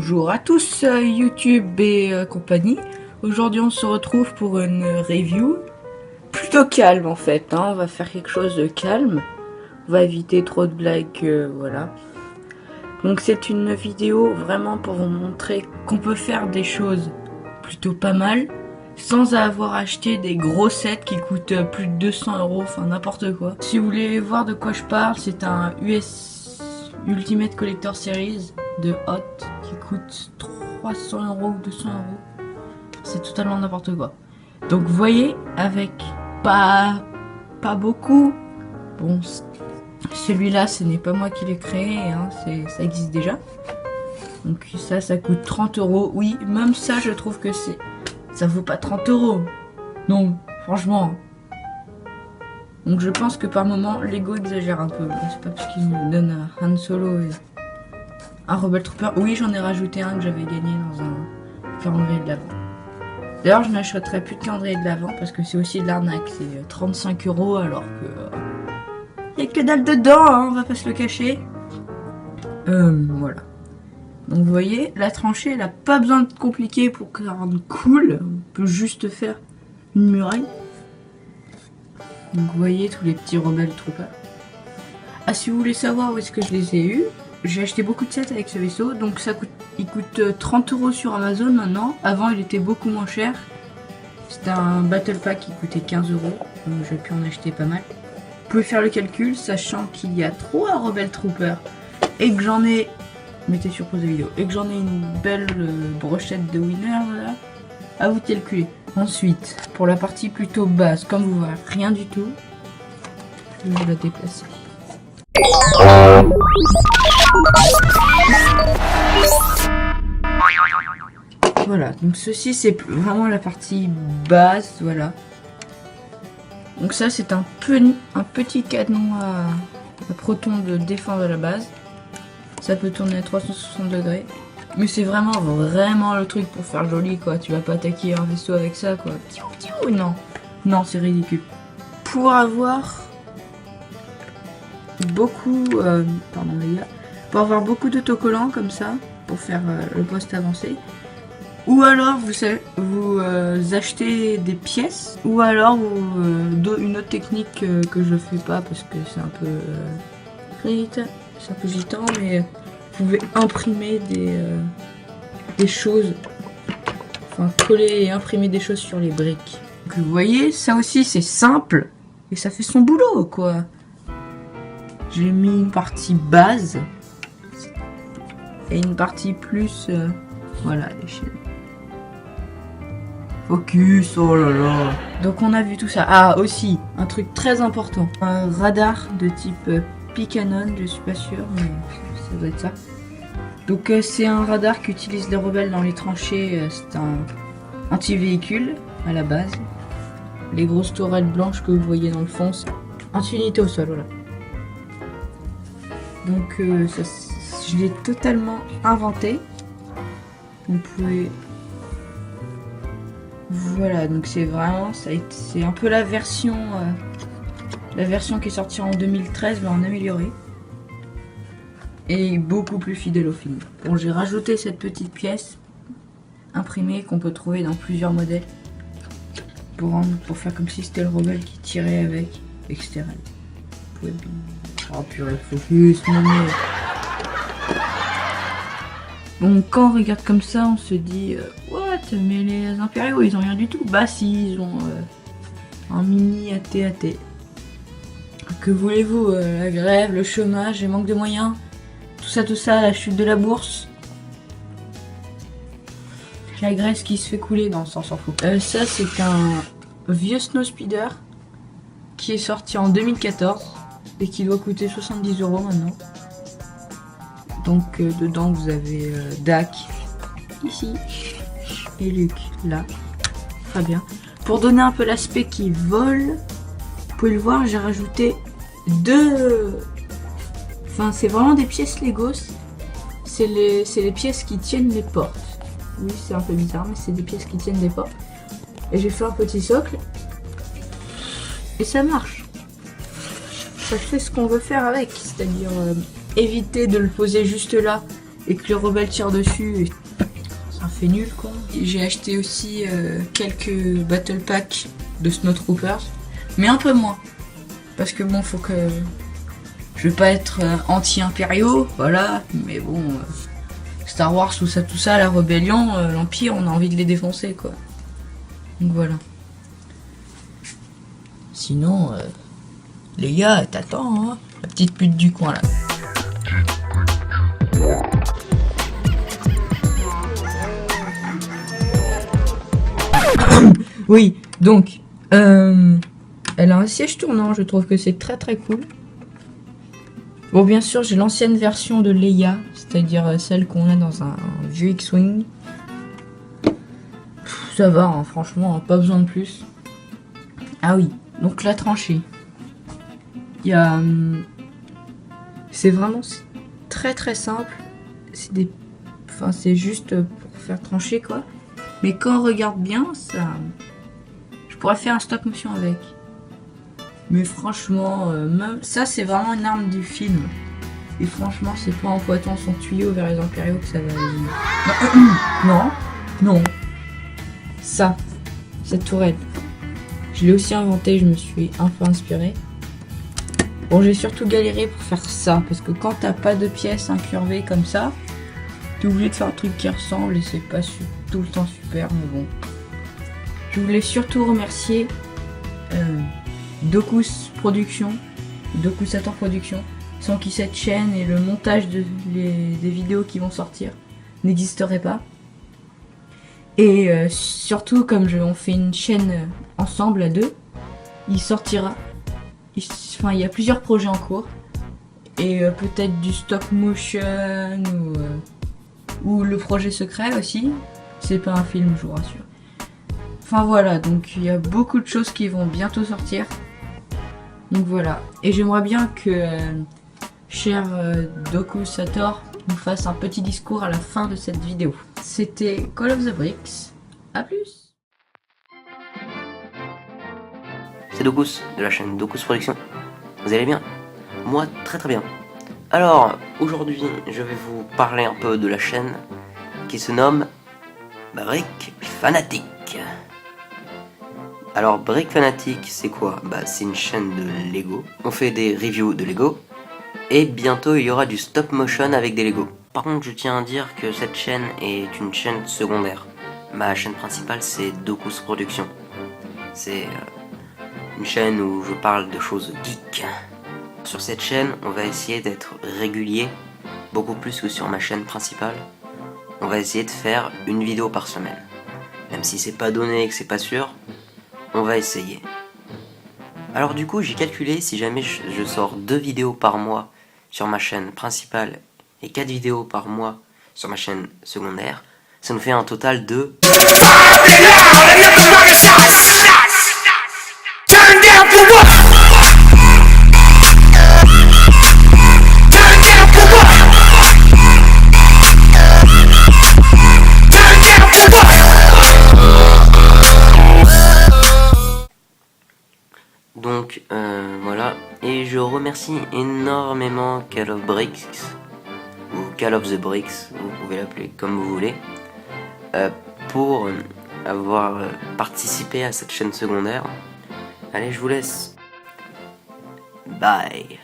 Bonjour à tous YouTube et compagnie. Aujourd'hui on se retrouve pour une review plutôt calme en fait, hein. On va faire quelque chose de calme. On va éviter trop de blagues, voilà. Donc c'est une vidéo vraiment pour vous montrer qu'on peut faire des choses plutôt pas mal sans avoir acheté des gros sets qui coûtent plus de 200 €, enfin n'importe quoi. Si vous voulez voir de quoi je parle, c'est un US Ultimate Collector Series de Hot qui coûte 300 € ou 200 €. C'est totalement n'importe quoi. Donc vous voyez, avec pas beaucoup. Bon, celui-là, ce n'est pas moi qui l'ai créé, hein, ça existe déjà. Donc ça coûte 30 €. Oui, même ça, je trouve que ça vaut pas 30 €. Non, franchement. Donc je pense que par moment, Lego exagère un peu. C'est pas parce qu'il me donne un Han Solo et un Rebel Trooper. Oui, j'en ai rajouté un que j'avais gagné dans un calendrier de l'Avent. D'ailleurs, je n'achèterai plus de calendrier de l'Avent parce que c'est aussi de l'arnaque. C'est 35 € alors que... y a que dalle dedans, hein, on va pas se le cacher. Voilà. Donc vous voyez, la tranchée, elle a pas besoin de compliquer pour que ça rende cool. On peut juste faire une muraille. Donc vous voyez tous les petits Rebel Troopers. Ah, si vous voulez savoir où est-ce que je les ai eus, j'ai acheté beaucoup de sets avec ce vaisseau, donc il coûte 30 € sur Amazon maintenant. Avant, il était beaucoup moins cher. C'était un Battle Pack qui coûtait 15 €, donc j'ai pu en acheter pas mal. Vous pouvez faire le calcul, sachant qu'il y a 3 Rebel Troopers et que j'en ai... Mettez sur pause de vidéo. Et que j'en ai une belle brochette de winner, là. À vous de calculer. Ensuite, pour la partie plutôt basse, comme vous voyez rien du tout, je vais la déplacer. Voilà, donc ceci c'est vraiment la partie basse, voilà. Donc ça c'est un petit canon à proton de défense à la base. Ça peut tourner à 360 degrés. Mais c'est vraiment le truc pour faire joli, quoi. Tu vas pas attaquer un vaisseau avec ça, quoi. Non, c'est ridicule. Pour avoir beaucoup... pardon les gars. Pour avoir beaucoup d'autocollants comme ça, pour faire le poste avancé. Ou alors, vous achetez des pièces. Ou alors, une autre technique que je fais pas parce que c'est un peu gitan, mais vous pouvez imprimer des choses, enfin coller et imprimer des choses sur les briques. Donc vous voyez, ça aussi c'est simple et ça fait son boulot, quoi. J'ai mis une partie base et une partie plus, voilà, l'échelle. Focus, oh là là. Donc on a vu tout ça. Ah, aussi, un truc très important, un radar de type Picanon, je suis pas sûre, mais ça doit être ça. Donc c'est un radar qu'utilisent les rebelles dans les tranchées, c'est un anti-véhicule à la base. Les grosses tourelles blanches que vous voyez dans le fond, c'est anti-unité au sol, voilà. Donc je l'ai totalement inventé. Vous pouvez... Voilà, donc c'est vraiment... c'est un peu la version qui est sortie en 2013, mais en amélioré. Et beaucoup plus fidèle au film. Bon, j'ai rajouté cette petite pièce imprimée qu'on peut trouver dans plusieurs modèles. Pour faire comme si c'était le rebelle qui tirait avec, etc. Vous pouvez... Oh purée, focus, Bon, quand on regarde comme ça, on se dit what, mais les impériaux, ils ont rien du tout. Bah si, ils ont un mini AT-AT. Que voulez-vous, la grève, le chômage, le manque de moyens, tout ça, la chute de la bourse, la Grèce qui se fait couler, non, ça on s'en fout. Ça c'est un vieux Snowspeeder qui est sorti en 2014 et qui doit coûter 70 € maintenant. Donc dedans vous avez Dak ici et Luke là, très bien. Pour donner un peu l'aspect qui vole, vous pouvez le voir, j'ai rajouté deux... Enfin, c'est vraiment des pièces Legos. C'est les pièces qui tiennent les portes. Oui, c'est un peu bizarre, mais c'est des pièces qui tiennent les portes. Et j'ai fait un petit socle. Et ça marche. Ça fait ce qu'on veut faire avec. C'est-à-dire éviter de le poser juste là et que le rebelle tire dessus, ça fait nul quoi. J'ai acheté aussi quelques battle packs de Snowtroopers, mais un peu moins. Parce que bon, faut que... Je vais pas être anti-impériaux, voilà, mais bon... Star Wars, tout ça, la rébellion, l'Empire, on a envie de les défoncer quoi. Donc voilà. Sinon, les gars, t'attends, hein, la petite pute du coin là. Oui, donc, elle a un siège tournant, je trouve que c'est très très cool. Bon, bien sûr, j'ai l'ancienne version de Leia, c'est-à-dire celle qu'on a dans un vieux X-Wing. Ça va, hein, franchement, pas besoin de plus. Ah oui, donc la tranchée. Il y a... c'est vraiment très très simple. C'est des... Enfin, c'est juste pour faire trancher, quoi. Mais quand on regarde bien, ça... Je pourrais faire un stop motion avec. Mais franchement, même ça, c'est vraiment une arme du film. Et franchement, c'est pas en pointant son tuyau vers les impériaux que ça va aller. Non, non. Ça, cette tourelle. Je l'ai aussi inventé, je me suis un peu inspiré. Bon, j'ai surtout galéré pour faire ça, parce que quand t'as pas de pièces incurvées comme ça, t'es obligé de faire un truc qui ressemble et c'est pas tout le temps super, mais bon. Je voulais surtout remercier Docus Production, Dokusator Production, sans qui cette chaîne et le montage des vidéos qui vont sortir n'existeraient pas. Et surtout, comme on fait une chaîne ensemble à deux, il sortira. Enfin, il y a plusieurs projets en cours. Et peut-être du stop motion ou le projet secret aussi. C'est pas un film, je vous rassure. Enfin voilà, donc il y a beaucoup de choses qui vont bientôt sortir. Donc voilà. Et j'aimerais bien que cher Dokusator nous fasse un petit discours à la fin de cette vidéo. C'était Call of the Bricks. A plus. C'est Docus de la chaîne Docus Production. Vous allez bien? Moi très très bien. Alors aujourd'hui je vais vous parler un peu de la chaîne qui se nomme Brick Fanatic. Alors Brick Fanatic c'est quoi? Bah c'est une chaîne de Lego. On fait des reviews de Lego. Et bientôt il y aura du stop motion avec des Lego. Par contre je tiens à dire que cette chaîne est une chaîne secondaire. Ma chaîne principale c'est Docus Production. C'est une chaîne où je parle de choses geek. Sur cette chaîne on va essayer d'être régulier, beaucoup plus que sur ma chaîne principale. On va essayer de faire une vidéo par semaine. Même si c'est pas donné et que c'est pas sûr, on va essayer. Alors du coup j'ai calculé, si jamais je sors 2 vidéos par mois sur ma chaîne principale et 4 vidéos par mois sur ma chaîne secondaire, ça nous fait un total de... Donc voilà, et je remercie énormément Call of Bricks, ou Call of the Bricks, vous pouvez l'appeler comme vous voulez, pour avoir participé à cette chaîne secondaire. Allez, je vous laisse. Bye.